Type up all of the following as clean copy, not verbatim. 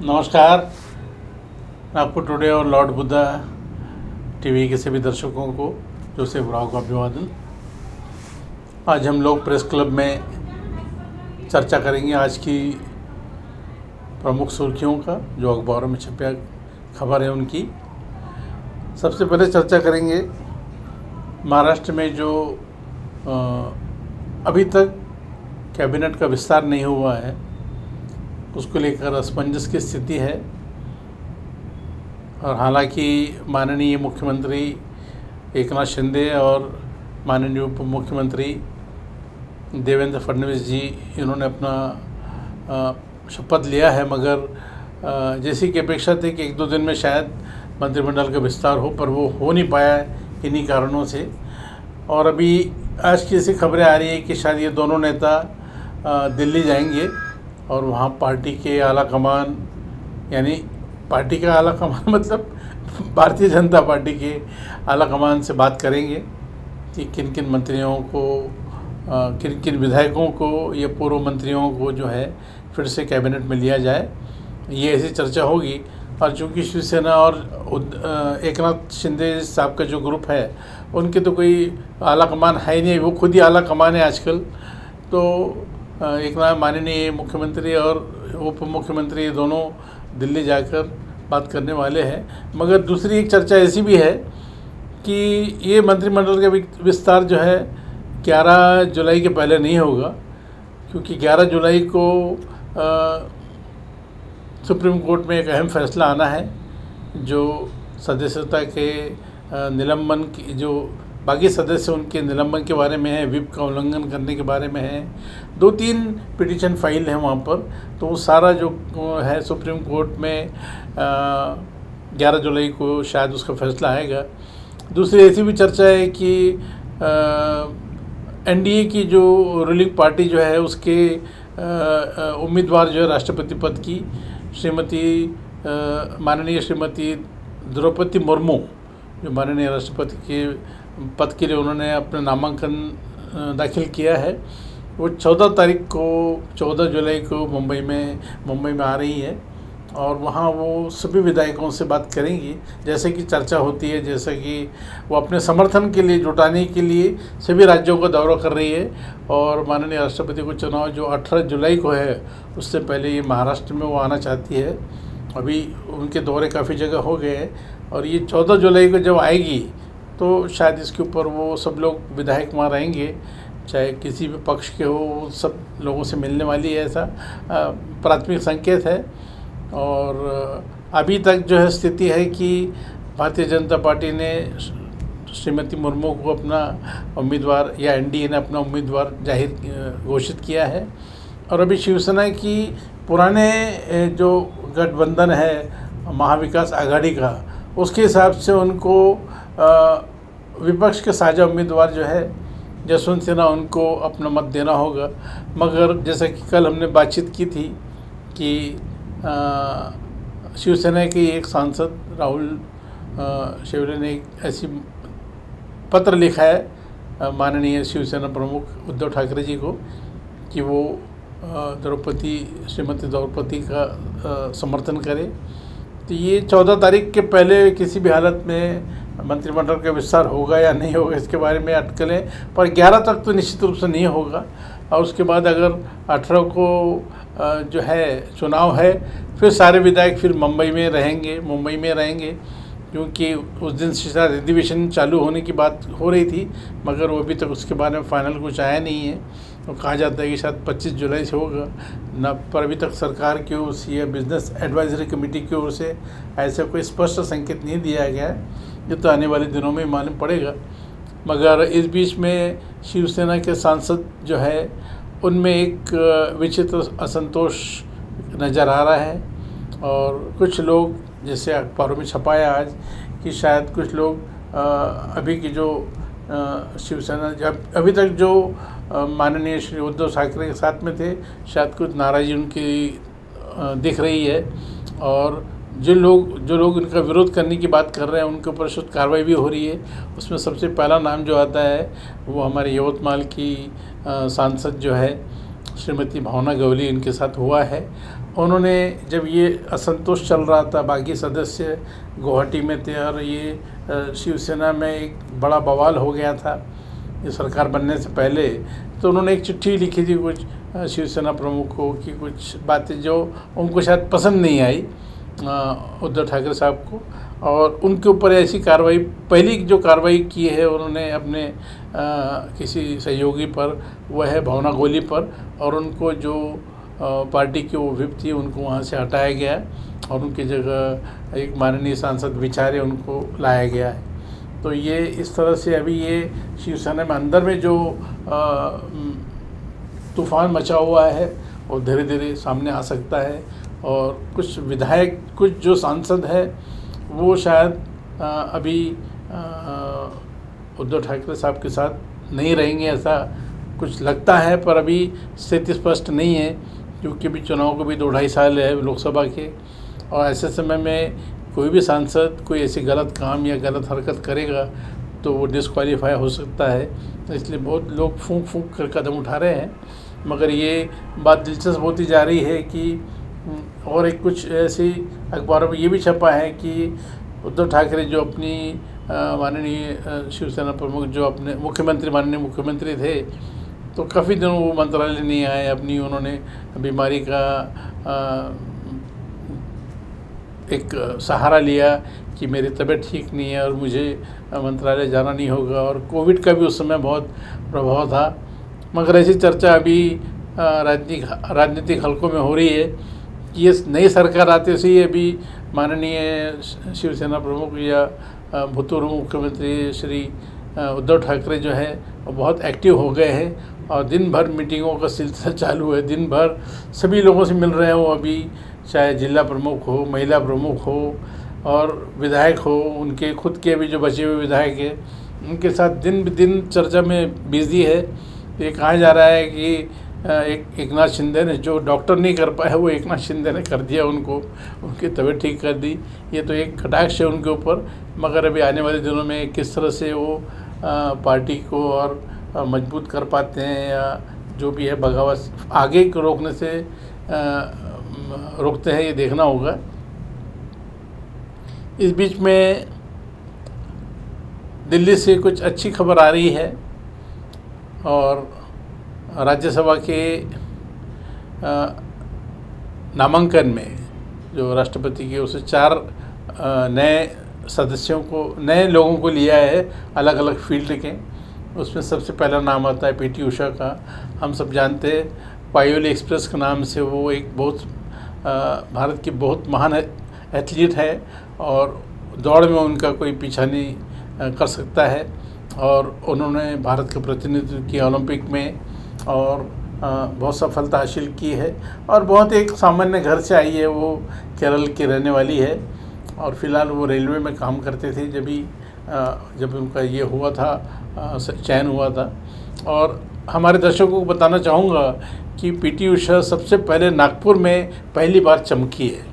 नमस्कार। आपको टुडे और लॉर्ड बुद्धा टीवी के सभी दर्शकों को जोसेफ राव का अभिवादन। आज हम लोग प्रेस क्लब में चर्चा करेंगे आज की प्रमुख सुर्खियों का, जो अखबारों में छपा खबर है उनकी। सबसे पहले चर्चा करेंगे महाराष्ट्र में जो अभी तक कैबिनेट का विस्तार नहीं हुआ है, उसको लेकर असमंजस की स्थिति है। और हालांकि माननीय मुख्यमंत्री एकनाथ शिंदे और माननीय उप मुख्यमंत्री देवेंद्र फडणवीस जी इन्होंने अपना शपथ लिया है, मगर जैसी की अपेक्षा थी कि 1-2 दिन में शायद मंत्रिमंडल का विस्तार हो, पर वो हो नहीं पाया है इन्हीं कारणों से। और अभी आज की ऐसी खबरें आ रही है कि शायद ये दोनों नेता दिल्ली जाएंगे और वहाँ पार्टी के आला कमान, यानी पार्टी का आला कमान मतलब भारतीय जनता पार्टी के आला कमान से बात करेंगे कि किन किन मंत्रियों को, किन किन विधायकों को या पूर्व मंत्रियों को जो है फिर से कैबिनेट में लिया जाए। ये ऐसी चर्चा होगी। और चूँकि शिवसेना और एकनाथ शिंदे साहब का जो ग्रुप है उनके तो कोई आला कमान है ही नहीं, वो खुद ही आला कमान है आजकल। तो एक माननीय मुख्यमंत्री और उप मुख्यमंत्री दोनों दिल्ली जाकर बात करने वाले हैं। मगर दूसरी एक चर्चा ऐसी भी है कि ये मंत्रिमंडल का विस्तार जो है 11 जुलाई के पहले नहीं होगा, क्योंकि 11 जुलाई को सुप्रीम कोर्ट में एक अहम फैसला आना है, जो सदस्यता के निलंबन की, जो बाकी सदस्य उनके निलंबन के बारे में है, व्हिप का उल्लंघन करने के बारे में है। 2-3 पिटीशन फाइल हैं वहाँ पर। तो वो सारा जो है सुप्रीम कोर्ट में 11 जुलाई को शायद उसका फैसला आएगा। दूसरी ऐसी भी चर्चा है कि एनडीए की जो रूलिंग पार्टी जो है उसके उम्मीदवार जो है राष्ट्रपति पद की माननीय श्रीमती द्रौपदी मुर्मू, जो माननीय राष्ट्रपति के पद के लिए उन्होंने अपना नामांकन दाखिल किया है, वो 14 जुलाई को मुंबई में आ रही है। और वहाँ वो सभी विधायकों से बात करेंगी, जैसे कि चर्चा होती है, जैसे कि वो अपने समर्थन के लिए जुटाने के लिए सभी राज्यों का दौरा कर रही है। और माननीय राष्ट्रपति को चुनाव जो 18 जुलाई को है, उससे पहले ये महाराष्ट्र में वो आना चाहती है। अभी उनके दौरे काफ़ी जगह हो गए हैं और ये 14 जुलाई को जब आएगी तो शायद इसके ऊपर वो सब लोग विधायक वहाँ रहेंगे, चाहे किसी भी पक्ष के हो, सब लोगों से मिलने वाली है, ऐसा प्राथमिक संकेत है। और अभी तक जो है स्थिति है कि भारतीय जनता पार्टी ने श्रीमती मुर्मू को अपना उम्मीदवार, या एनडीए ने अपना उम्मीदवार जाहिर घोषित किया है। और अभी शिवसेना की पुराने जो गठबंधन है महाविकास आघाड़ी का, उसके हिसाब से उनको विपक्ष के साझा उम्मीदवार जो है जसवंत सिन्हा, उनको अपना मत देना होगा। मगर जैसा कि कल हमने बातचीत की थी कि शिवसेना के एक सांसद राहुल शेवले ने एक ऐसी पत्र लिखा है माननीय शिवसेना प्रमुख उद्धव ठाकरे जी को कि वो श्रीमती द्रौपदी का समर्थन करे। तो ये 14 तारीख के पहले किसी भी हालत में मंत्रिमंडल का विस्तार होगा या नहीं होगा, इसके बारे में अटकलें, पर 11 तक तो निश्चित रूप से नहीं होगा। और उसके बाद अगर 18 को जो है चुनाव है, फिर सारे विधायक फिर मुंबई में रहेंगे, क्योंकि उस दिन शायद अधिवेशन चालू होने की बात हो रही थी, मगर वो अभी तक उसके बारे में फाइनल कुछ आया नहीं है। तो कहा जाता है कि शायद 25 जुलाई से होगा ना, पर अभी तक सरकार की ओर से या बिजनेस एडवाइजरी कमेटी की ओर से ऐसा कोई स्पष्ट संकेत नहीं दिया गया है। ये तो आने वाले दिनों में मालूम पड़ेगा। मगर इस बीच में शिवसेना के सांसद जो है उनमें एक विचित्र असंतोष नज़र आ रहा है। और कुछ लोग, जैसे अखबारों में छपाया आज, कि शायद कुछ लोग अभी की जो शिवसेना अभी तक जो माननीय श्री उद्धव ठाकरे के साथ में थे, शायद कुछ नाराज़गी उनकी दिख रही है। और जो लोग उनका विरोध करने की बात कर रहे हैं, उनके ऊपर सख्त कार्रवाई भी हो रही है। उसमें सबसे पहला नाम जो आता है वो हमारे यवतमाल की सांसद जो है श्रीमती भावना गवली इनके साथ हुआ है। उन्होंने जब ये असंतोष चल रहा था, बाकी सदस्य गुवाहाटी में थे और ये शिवसेना में एक बड़ा बवाल हो गया था ये सरकार बनने से पहले, तो उन्होंने एक चिट्ठी लिखी थी कुछ शिवसेना प्रमुखों की, कुछ बातें जो उनको शायद पसंद नहीं आई उद्धव ठाकरे साहब को, और उनके ऊपर ऐसी कार्रवाई, पहली जो कार्रवाई की है उन्होंने अपने किसी सहयोगी पर, वह है भावना गवली पर, और उनको जो पार्टी की वो व्हिप थी उनको वहाँ से हटाया गया और उनकी जगह एक माननीय सांसद विचारे उनको लाया गया है। तो ये इस तरह से अभी ये शिवसेना में अंदर में जो तूफान मचा हुआ है वो धीरे धीरे सामने आ सकता है, और कुछ विधायक, कुछ जो सांसद है वो शायद अभी उद्धव ठाकरे साहब के साथ नहीं रहेंगे, ऐसा कुछ लगता है, पर अभी स्थिति स्पष्ट नहीं है, क्योंकि अभी चुनाव को भी 2-2.5 साल है लोकसभा के, और ऐसे समय में कोई भी सांसद कोई ऐसी गलत काम या गलत हरकत करेगा तो वो डिस्क्वालीफाई हो सकता है। तो इसलिए बहुत लोग फूंक फूंक कर कदम उठा रहे हैं, मगर ये बात दिलचस्प होती जा रही है कि और एक कुछ ऐसी अखबारों में ये भी छपा है कि उद्धव ठाकरे जो अपनी माननीय शिवसेना प्रमुख, जो अपने मुख्यमंत्री, माननीय मुख्यमंत्री थे, तो काफ़ी दिनों वो मंत्रालय नहीं आए, अपनी उन्होंने बीमारी का एक सहारा लिया कि मेरी तबीयत ठीक नहीं है और मुझे मंत्रालय जाना नहीं होगा, और कोविड का भी उस समय बहुत प्रभाव था। मगर ऐसी चर्चा अभी राजनीतिक हलकों में हो रही है कि ये नई सरकार आते से ही अभी माननीय शिवसेना प्रमुख या भूतपूर्व मुख्यमंत्री श्री उद्धव ठाकरे जो है वो बहुत एक्टिव हो गए हैं, और दिन भर मीटिंगों का सिलसिला चालू है, दिन भर सभी लोगों से मिल रहे हैं वो अभी, चाहे जिला प्रमुख हो, महिला प्रमुख हो और विधायक हो, उनके खुद के भी जो बचे हुए विधायक हैं उनके साथ दिन ब दिन चर्चा में बिजी है। ये कहा जा रहा है कि एकनाथ शिंदे ने, जो डॉक्टर नहीं कर पाया वो एकनाथ शिंदे ने कर दिया, उनकी तबीयत ठीक कर दी। ये तो एक कटाक्ष है उनके ऊपर, मगर अभी आने वाले दिनों में किस तरह से वो पार्टी को और मजबूत कर पाते हैं, या जो भी है बगावत आगे को रोकने से रोकते हैं, ये देखना होगा। इस बीच में दिल्ली से कुछ अच्छी खबर आ रही है, और राज्यसभा के नामांकन में जो राष्ट्रपति के उसे 4 नए सदस्यों को, नए लोगों को लिया है अलग अलग फील्ड के। उसमें सबसे पहला नाम आता है पीटी उषा का। हम सब जानते हैं पायोली एक्सप्रेस के नाम से वो एक बहुत भारत की बहुत महान एथलीट है, और दौड़ में उनका कोई पीछा नहीं कर सकता है, और उन्होंने भारत का प्रतिनिधित्व किया ओलंपिक में और बहुत सफलता हासिल की है, और बहुत एक सामान्य घर से आई है। वो केरल की रहने वाली है, और फिलहाल वो रेलवे में काम करते थे जब उनका ये हुआ था, चयन हुआ था। और हमारे दर्शकों को बताना चाहूँगा कि पीटी उषा सबसे पहले नागपुर में पहली बार चमकी है।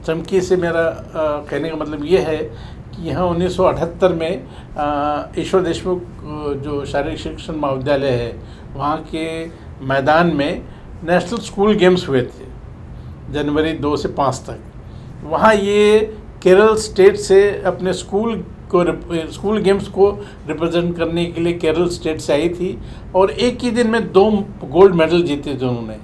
चमकी से मेरा कहने का मतलब ये है कि यहाँ 1978 में ईश्वर देशमुख जो शारीरिक शिक्षण महाविद्यालय है, वहाँ के मैदान में नेशनल स्कूल गेम्स हुए थे जनवरी 2 से 5 तक। वहाँ ये केरल स्टेट से अपने स्कूल गेम्स को रिप्रेजेंट करने के लिए केरल स्टेट से आई थी, और एक ही दिन में 2 गोल्ड मेडल जीते थे उन्होंने,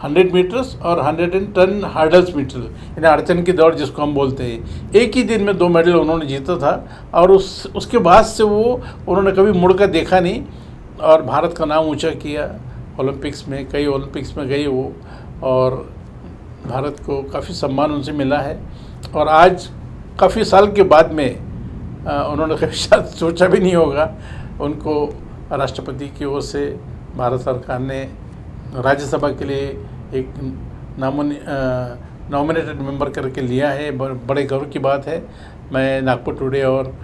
100 मीटर्स और 110 हार्डल्स मीटर, यानी अड़चन की दौड़ जिसको हम बोलते हैं। एक ही दिन में 2 मेडल उन्होंने जीता था, और उसके बाद से उन्होंने कभी मुड़कर देखा नहीं, और भारत का नाम ऊंचा किया ओलंपिक्स में। कई ओलंपिक्स में गई वो, और भारत को काफ़ी सम्मान उनसे मिला है। और आज काफ़ी साल के बाद में उन्होंने कभी शायद सोचा भी नहीं होगा, उनको राष्ट्रपति की ओर से भारत सरकार ने राज्यसभा के लिए एक नॉमिनेटेड मेंबर करके लिया है। बड़े गर्व की बात है। मैं नागपुर टुडे और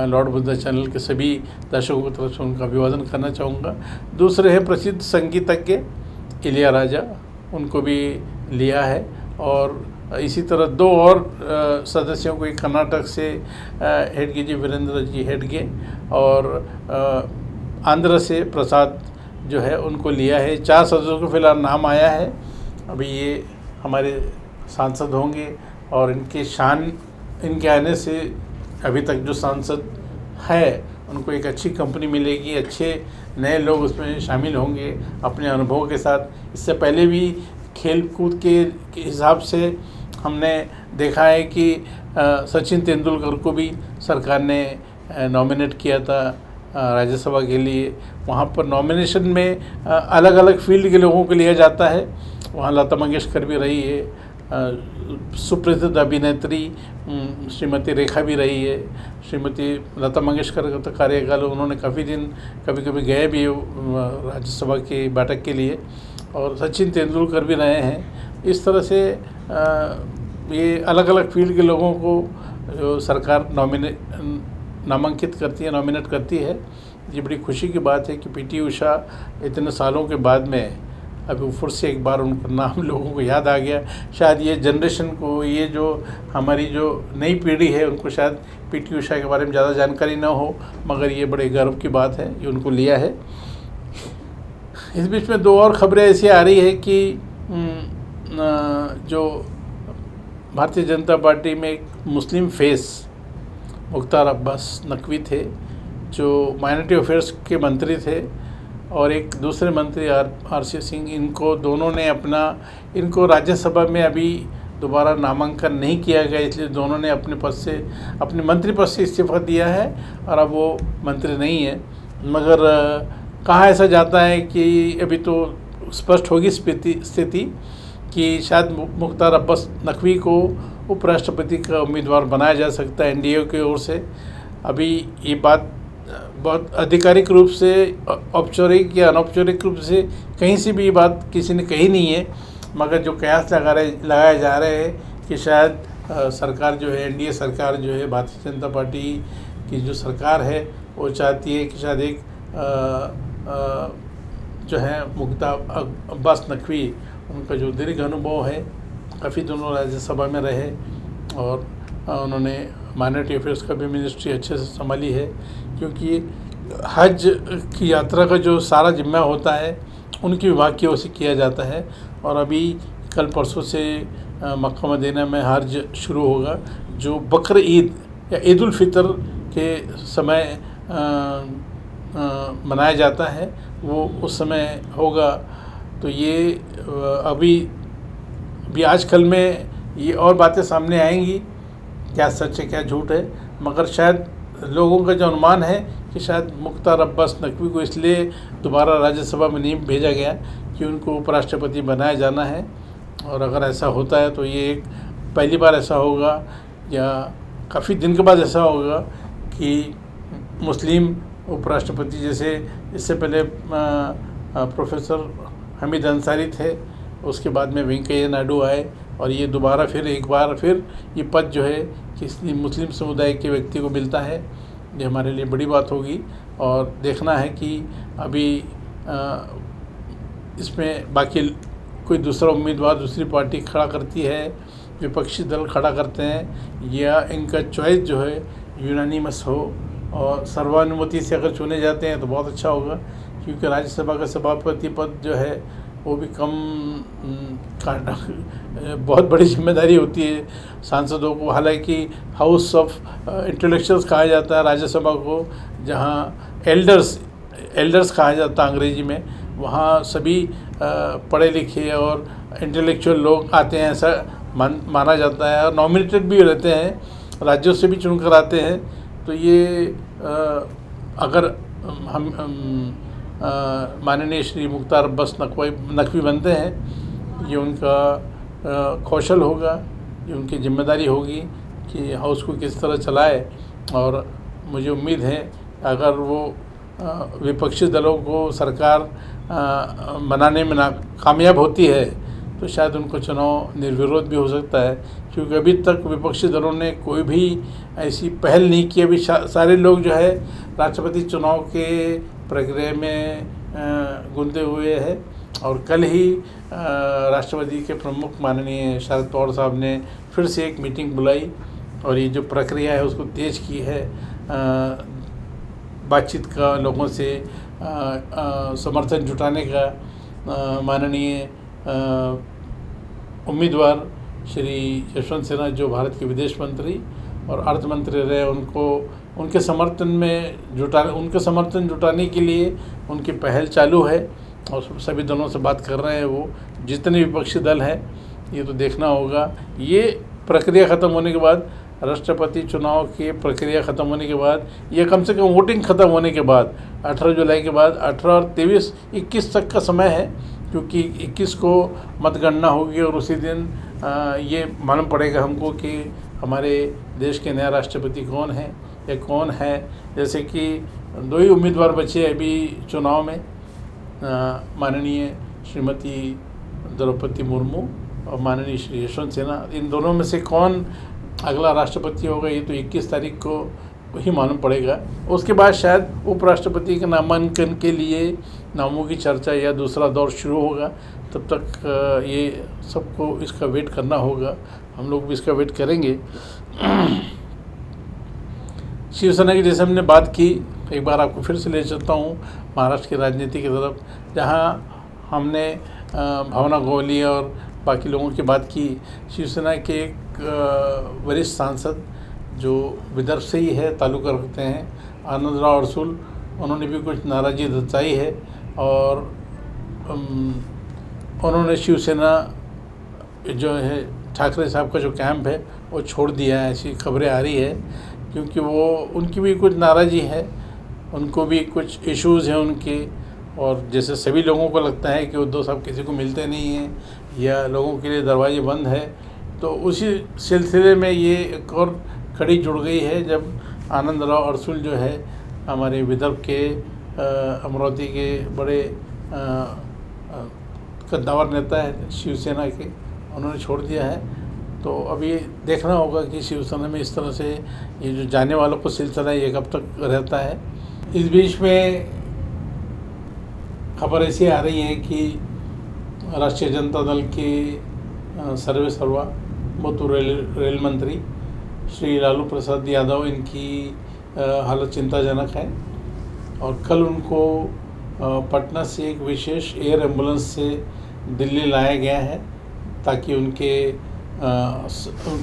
लॉर्ड बुद्धा चैनल के सभी दर्शकों की तरफ से उनका अभिवादन करना चाहूँगा। दूसरे हैं प्रसिद्ध संगीतज्ञ इलियाराजा, उनको भी लिया है, और इसी तरह 2 और सदस्यों को, एक कर्नाटक से हेडगे जी वीरेंद्र जी हेडगे, और आंध्र से प्रसाद जो है उनको लिया है। 4 सदस्यों को फिलहाल नाम आया है। अभी ये हमारे सांसद होंगे और इनके आने से अभी तक जो सांसद है उनको एक अच्छी कंपनी मिलेगी, अच्छे नए लोग उसमें शामिल होंगे अपने अनुभव के साथ। इससे पहले भी खेल कूद के हिसाब से हमने देखा है कि सचिन तेंदुलकर को भी सरकार ने नॉमिनेट किया था राज्यसभा के लिए। वहाँ पर नॉमिनेशन में अलग अलग फील्ड के लोगों को लिया जाता है। वहाँ लता मंगेशकर भी रही है, सुप्रसिद्ध अभिनेत्री श्रीमती रेखा भी रही है। श्रीमती लता मंगेशकर का तो कार्यकाल उन्होंने काफ़ी दिन कभी कभी गए भी राज्यसभा की बैठक के लिए, और सचिन तेंदुलकर भी रहे हैं। इस तरह से ये अलग अलग फील्ड के लोगों को जो सरकार नामांकित करती है, नॉमिनेट करती है। ये बड़ी खुशी की बात है कि पीटी उषा इतने सालों के बाद में अभी फिर से एक बार उनका नाम लोगों को याद आ गया। शायद ये जनरेशन को, ये जो हमारी जो नई पीढ़ी है उनको शायद पीटी उषा के बारे में ज़्यादा जानकारी ना हो, मगर ये बड़े गर्व की बात है कि उनको लिया है। इस बीच में 2 और खबरें ऐसी आ रही है कि जो भारतीय जनता पार्टी में एक मुस्लिम फेस मुख्तार अब्बास नकवी थे, जो माइनॉरिटी अफेयर्स के मंत्री थे, और एक दूसरे मंत्री आरसी सिंह, दोनों ने इनको राज्यसभा में अभी दोबारा नामांकन नहीं किया गया, इसलिए दोनों ने अपने मंत्री पद से इस्तीफा दिया है और अब वो मंत्री नहीं है। मगर कहा ऐसा जाता है कि अभी तो स्पष्ट होगी स्थिति कि शायद मुख्तार अब्बास नकवी को उपराष्ट्रपति का उम्मीदवार बनाया जा सकता है एनडीए की ओर से। अभी ये बात बहुत आधिकारिक रूप से, औपचारिक या अनौपचारिक रूप से कहीं से भी ये बात किसी ने कही नहीं है, मगर जो कयास लगाए जा रहे हैं कि शायद सरकार जो है, एनडीए सरकार जो है, भारतीय जनता पार्टी की जो सरकार है वो चाहती है कि शायद एक जो है मुख्तार अब्बास नकवी, उनका जो दीर्घ अनुभव है, काफ़ी दिनों राज्यसभा में रहे और उन्होंने माइनॉरिटी अफेयर्स का भी मिनिस्ट्री अच्छे से संभाली है, क्योंकि हज की यात्रा का जो सारा जिम्मा होता है उनकी विभाग की ओर से किया जाता है। और अभी कल परसों से मक्का मदीना में हज शुरू होगा, जो बकर ईद या ईद उल फितर के समय मनाया जाता है, वो उस समय होगा। तो ये अभी आजकल में ये और बातें सामने आएंगी, क्या सच है क्या झूठ है, मगर शायद लोगों का जो अनुमान है कि शायद मुख्तार अब्बास नकवी को इसलिए दोबारा राज्यसभा में नहीं भेजा गया कि उनको उपराष्ट्रपति बनाया जाना है। और अगर ऐसा होता है तो ये एक पहली बार ऐसा होगा या काफ़ी दिन के बाद ऐसा होगा कि मुस्लिम उपराष्ट्रपति, जैसे इससे पहले प्रोफेसर हमीद अंसारी थे, उसके बाद में वेंकैया नायडू आए, और ये दोबारा एक बार फिर ये पद जो है किसी मुस्लिम समुदाय के व्यक्ति को मिलता है। ये हमारे लिए बड़ी बात होगी और देखना है कि अभी इसमें बाकी कोई दूसरा उम्मीदवार दूसरी पार्टी खड़ा करती है, विपक्षी दल खड़ा करते हैं, या इनका चॉइस जो है यूनानिमस हो और सर्वानुमति से अगर चुने जाते हैं तो बहुत अच्छा होगा, क्योंकि राज्यसभा का सभापति पद जो है वो भी बहुत बड़ी जिम्मेदारी होती है सांसदों को। हालांकि हाउस ऑफ इंटेलेक्चुअल्स कहा जाता है राज्यसभा को, जहां एल्डर्स कहा जाता है अंग्रेजी में, वहाँ सभी पढ़े लिखे और इंटेलेक्चुअल लोग आते हैं, ऐसा माना जाता है, और नॉमिनेटेड भी रहते हैं, राज्यों से भी चुनकर आते हैं। तो ये अगर हम माननीय श्री मुख्तार अब्बास नकवी बनते हैं, ये उनका कौशल होगा, ये उनकी जिम्मेदारी होगी कि हाउस को किस तरह चलाए। और मुझे उम्मीद है अगर वो विपक्षी दलों को सरकार बनाने में कामयाब होती है तो शायद उनको चुनाव निर्विरोध भी हो सकता है, क्योंकि अभी तक विपक्षी दलों ने कोई भी ऐसी पहल नहीं की। अभी सारे लोग जो है राष्ट्रपति चुनाव के प्रक्रिया में गुंदे हुए हैं, और कल ही राष्ट्रपति के प्रमुख माननीय शरद पवार साहब ने फिर से एक मीटिंग बुलाई और ये जो प्रक्रिया है उसको तेज़ की है, बातचीत का लोगों से, समर्थन जुटाने का माननीय उम्मीदवार श्री यशवंत सिन्हा, जो भारत के विदेश मंत्री और अर्थ मंत्री रहे, उनके समर्थन जुटाने के लिए उनकी पहल चालू है और सभी दलों से बात कर रहे हैं। वो जितने विपक्षी दल हैं, ये तो देखना होगा। ये प्रक्रिया ख़त्म होने के बाद, राष्ट्रपति चुनाव की प्रक्रिया ख़त्म होने के बाद, ये कम से कम वोटिंग ख़त्म होने के बाद 18 जुलाई के बाद 18 और 23 21 तक का समय है, क्योंकि 21 को मतगणना होगी और उसी दिन ये मालूम पड़ेगा हमको कि हमारे देश के नया राष्ट्रपति कौन है या कौन है। जैसे कि 2 ही उम्मीदवार बचे अभी चुनाव में, माननीय श्रीमती द्रौपदी मुर्मू और माननीय श्री यशवंत सिन्हा। इन दोनों में से कौन अगला राष्ट्रपति होगा, ये तो 21 तारीख को ही मालूम पड़ेगा। उसके बाद शायद उपराष्ट्रपति के नामांकन के लिए नामों की चर्चा या दूसरा दौर शुरू होगा। तब तक ये सबको इसका वेट करना होगा, हम लोग भी इसका वेट करेंगे। शिवसेना की जैसे हमने बात की, एक बार आपको फिर से ले चलता हूँ महाराष्ट्र की राजनीति की तरफ, जहाँ हमने भावना गवली और बाकी लोगों की बात की। शिवसेना के एक वरिष्ठ सांसद जो विदर्भ से ही है, ताल्लुका रखते हैं, आनंदराव अडसूल, उन्होंने भी कुछ नाराज़गी जताई है और उन्होंने शिवसेना जो है, ठाकरे साहब का जो कैंप है वो छोड़ दिया है, ऐसी खबरें आ रही है। क्योंकि उनकी भी कुछ नाराज़गी है, उनको भी कुछ इश्यूज़ हैं उनके, और जैसे सभी लोगों को लगता है कि उद्धव साहब किसी को मिलते नहीं हैं या लोगों के लिए दरवाजे बंद है, तो उसी सिलसिले में ये एक और कड़ी जुड़ गई है जब आनंदराव अडसूल जो है, हमारे विदर्भ के अमरावती के बड़े कद्दावर नेता है शिवसेना के, उन्होंने छोड़ दिया है। तो अब ये देखना होगा कि शिवसेना में इस तरह से ये जो जाने वालों को सिलसिला ये कब तक रहता है। इस बीच में खबर ऐसी आ रही है कि राष्ट्रीय जनता दल के सर्वे सर्वा भूतपूर्व रेल मंत्री श्री लालू प्रसाद यादव, इनकी हालत चिंताजनक है और कल उनको पटना से एक विशेष एयर एम्बुलेंस से दिल्ली लाया गया है ताकि उनका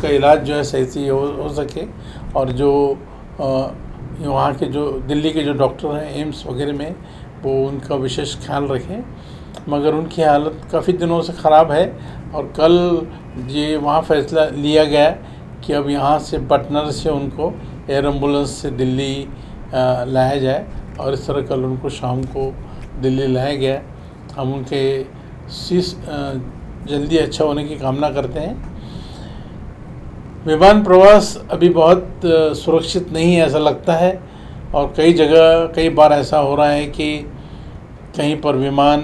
इलाज जो है सही से हो सके। और जो वहाँ के जो दिल्ली के जो डॉक्टर हैं एम्स वगैरह में, वो उनका विशेष ख्याल रखें। मगर उनकी हालत काफ़ी दिनों से ख़राब है और कल ये वहाँ फैसला लिया गया कि अब यहाँ से पटना से उनको एयर एम्बुलेंस से दिल्ली लाया जाए और इस तरह कल उनको शाम को दिल्ली लाया गया। हम उनके जल्दी अच्छा होने की कामना करते हैं। विमान प्रवास अभी बहुत सुरक्षित नहीं है ऐसा लगता है और कई बार ऐसा हो रहा है कि कहीं पर विमान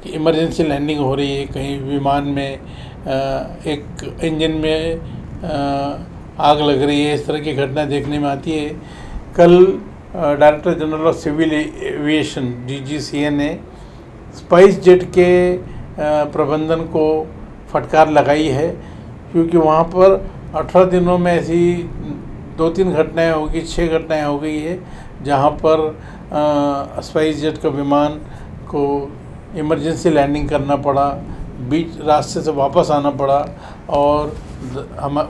इमरजेंसी लैंडिंग हो रही है, कहीं विमान में एक इंजन में आग लग रही है, इस तरह की घटना देखने में आती है। कल director general of civil aviation DGCA ने स्पाइस जेट के प्रबंधन को फटकार लगाई है, क्योंकि वहाँ पर 18 दिनों में ऐसी 2-3 घटनाएं होगी, 6 घटनाएं हो गई है जहाँ पर स्पाइस जेट का विमान को इमरजेंसी लैंडिंग करना पड़ा, बीच रास्ते से वापस आना पड़ा और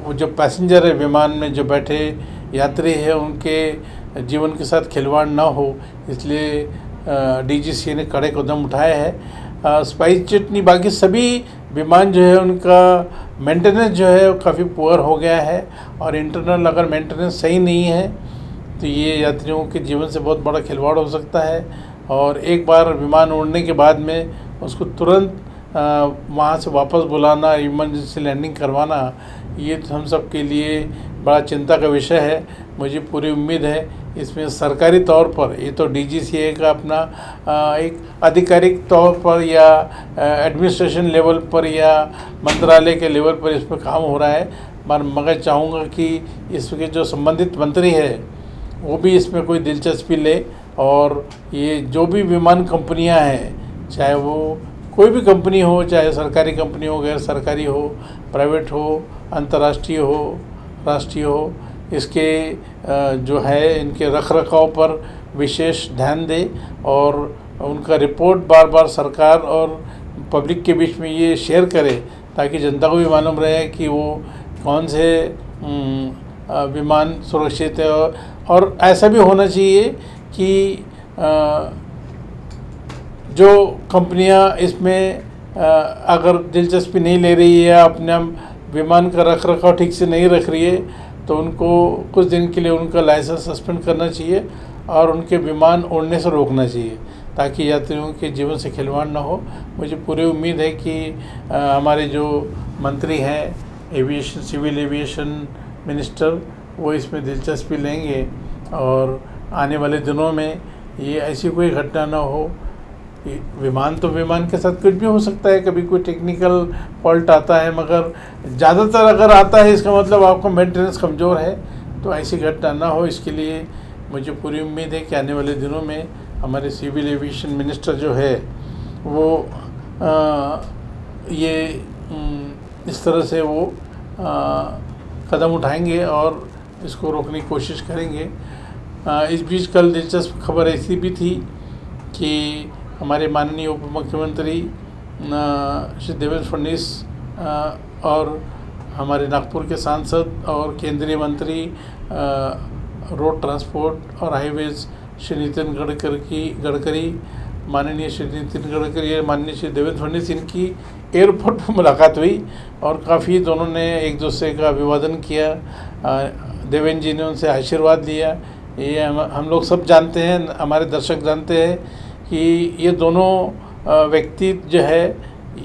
वो जो पैसेंजर है विमान में जो बैठे यात्री है उनके जीवन के साथ खिलवाड़ ना हो, इसलिए DGCA ने कड़े कदम उठाए हैं। स्पाइस जेट नहीं, बाकी सभी विमान जो है उनका मेंटेनेंस जो है वो काफ़ी पुअर हो गया है और इंटरनल अगर मेंटेनेंस सही नहीं है तो ये यात्रियों के जीवन से बहुत बड़ा खिलवाड़ हो सकता है। और एक बार विमान उड़ने के बाद में उसको तुरंत वहाँ से वापस बुलाना, इमरजेंसी लैंडिंग करवाना, ये तो हम सब के लिए बड़ा चिंता का विषय है। मुझे पूरी उम्मीद है इसमें सरकारी तौर पर, ये तो DGCA का अपना एक आधिकारिक तौर पर या एडमिनिस्ट्रेशन लेवल पर या मंत्रालय के लेवल पर इस पर काम हो रहा है, मगर चाहूँगा कि इसके जो संबंधित मंत्री है वो भी इसमें कोई दिलचस्पी ले और ये जो भी विमान कंपनियां हैं, चाहे वो कोई भी कंपनी हो, चाहे सरकारी कंपनी हो, गैर सरकारी हो, प्राइवेट हो, अंतर्राष्ट्रीय हो, राष्ट्रीय हो, इसके जो है इनके रख रखाव पर विशेष ध्यान दे और उनका रिपोर्ट बार बार सरकार और पब्लिक के बीच में ये शेयर करे, ताकि जनता को भी मालूम रहे कि वो कौन से विमान सुरक्षित है। और ऐसा भी होना चाहिए कि जो कंपनियां इसमें अगर दिलचस्पी नहीं ले रही है, अपने विमान का रख रखाव ठीक से नहीं रख रही है, तो उनको कुछ दिन के लिए उनका लाइसेंस सस्पेंड करना चाहिए और उनके विमान उड़ने से रोकना चाहिए, ताकि यात्रियों के जीवन से खिलवाड़ ना हो। मुझे पूरी उम्मीद है कि हमारे जो मंत्री हैं एविएशन, सिविल एविएशन मिनिस्टर, वो इसमें दिलचस्पी लेंगे और आने वाले दिनों में ये ऐसी कोई घटना ना हो। विमान तो विमान के साथ कुछ भी हो सकता है, कभी कोई टेक्निकल फॉल्ट आता है, मगर ज़्यादातर अगर आता है इसका मतलब आपका मेंटेनेंस कमज़ोर है, तो ऐसी घटना ना हो। इसके लिए मुझे पूरी उम्मीद है कि आने वाले दिनों में हमारे सिविल एविएशन मिनिस्टर जो है वो ये इस तरह से वो कदम उठाएंगे और इसको रोकने की कोशिश करेंगे। इस बीच कल दिलचस्प खबर ऐसी भी थी कि हमारे माननीय उप मुख्यमंत्री श्री देवेंद्र फडणवीस और हमारे नागपुर के सांसद और केंद्रीय मंत्री रोड ट्रांसपोर्ट और हाईवेज श्री नितिन गडकरी, माननीय श्री नितिन गडकरी, माननीय श्री देवेंद्र फडणवीस, इनकी एयरपोर्ट पर मुलाकात हुई और काफ़ी दोनों ने एक दूसरे का अभिवादन किया। देवेंद्र जी ने उनसे आशीर्वाद लिया। ये हम लोग सब जानते हैं, हमारे दर्शक जानते हैं कि ये दोनों व्यक्ति जो है,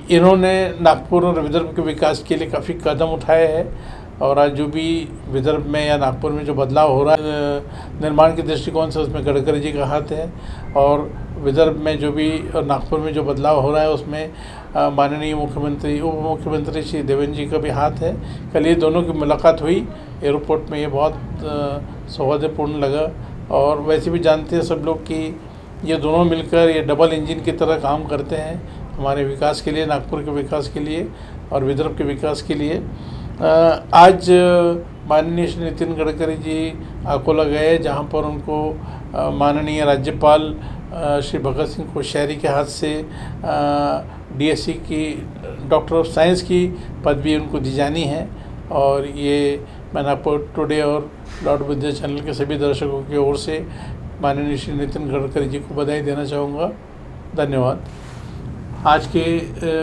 इन्होंने नागपुर और विदर्भ के विकास के लिए काफ़ी कदम उठाए हैं। और आज जो भी विदर्भ में या नागपुर में जो बदलाव हो रहा है निर्माण के दृष्टिकोण से, उसमें गडकरी जी का हाथ है। और विदर्भ में जो भी और नागपुर में जो बदलाव हो रहा है उसमें माननीय मुख्यमंत्री, उप मुख्यमंत्री श्री देवेंद्र जी का भी हाथ है। कल ये दोनों की मुलाकात हुई एयरपोर्ट में, ये बहुत सौहार्दपूर्ण लगा। और वैसे भी जानते हैं सब लोग कि ये दोनों मिलकर ये डबल इंजन की तरह काम करते हैं हमारे विकास के लिए, नागपुर के विकास के लिए और विदर्भ के विकास के लिए। आज माननीय श्री नितिन गडकरी जी अकोला गए, जहां पर उनको माननीय राज्यपाल श्री भगत सिंह कोश्यारी के हाथ से DSc की, डॉक्टर ऑफ साइंस की पदवी उनको दी जानी है। और ये मैं नागपुर टुडे और लॉर्ड बुद्ध चैनल के सभी दर्शकों की ओर से माननीय श्री नितिन गडकरी जी को बधाई देना चाहूँगा। धन्यवाद। आज के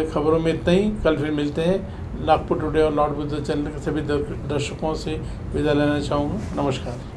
खबरों में इतना ही, कल फिर मिलते हैं। नागपुर टुडे और लॉर्ड बुद्ध चैनल के सभी दर्शकों से विदा लेना चाहूँगा। नमस्कार।